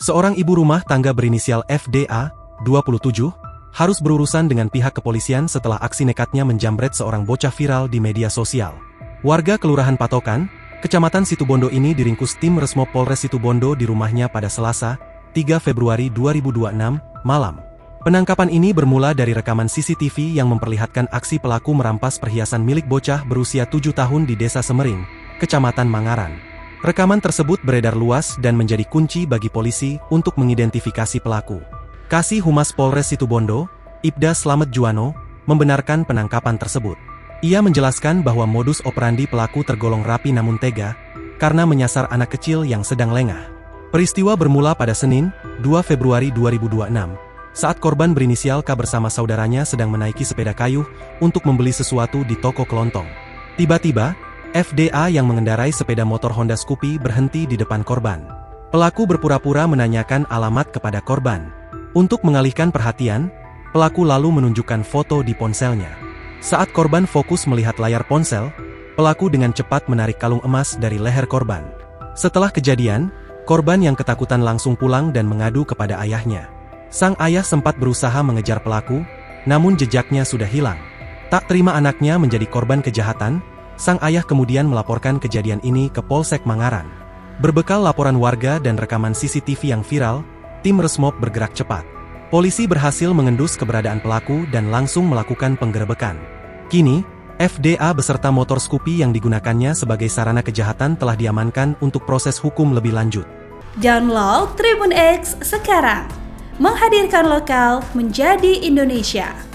Seorang ibu rumah tangga berinisial FDA, 27, harus berurusan dengan pihak kepolisian setelah aksi nekatnya menjamret seorang bocah viral di media sosial. Warga Kelurahan Patokan, Kecamatan Situbondo ini diringkus tim Resmob Polres Situbondo di rumahnya pada Selasa, 3 Februari 2026, malam. Penangkapan ini bermula dari rekaman CCTV yang memperlihatkan aksi pelaku merampas perhiasan milik bocah berusia 7 tahun di Desa Semering, Kecamatan Mangaran. Rekaman tersebut beredar luas dan menjadi kunci bagi polisi untuk mengidentifikasi pelaku. Kasih Humas Polres Situbondo, Ibda Slamet Juwana, membenarkan penangkapan tersebut. Ia menjelaskan bahwa modus operandi pelaku tergolong rapi namun tega, karena menyasar anak kecil yang sedang lengah. Peristiwa bermula pada Senin, 2 Februari 2026, saat korban berinisial K bersama saudaranya sedang menaiki sepeda kayu untuk membeli sesuatu di toko kelontong. Tiba-tiba, FDA yang mengendarai sepeda motor Honda Scoopy berhenti di depan korban. Pelaku berpura-pura menanyakan alamat kepada korban. Untuk mengalihkan perhatian, pelaku lalu menunjukkan foto di ponselnya. Saat korban fokus melihat layar ponsel, pelaku dengan cepat menarik kalung emas dari leher korban. Setelah kejadian, korban yang ketakutan langsung pulang dan mengadu kepada ayahnya. Sang ayah sempat berusaha mengejar pelaku, namun jejaknya sudah hilang. Tak terima anaknya menjadi korban kejahatan, sang ayah kemudian melaporkan kejadian ini ke Polsek Mangaran. Berbekal laporan warga dan rekaman CCTV yang viral, tim Resmob bergerak cepat. Polisi berhasil mengendus keberadaan pelaku dan langsung melakukan penggerebekan. Kini, FDA beserta motor Scoopy yang digunakannya sebagai sarana kejahatan telah diamankan untuk proses hukum lebih lanjut. Download Tribun X sekarang, menghadirkan lokal menjadi Indonesia.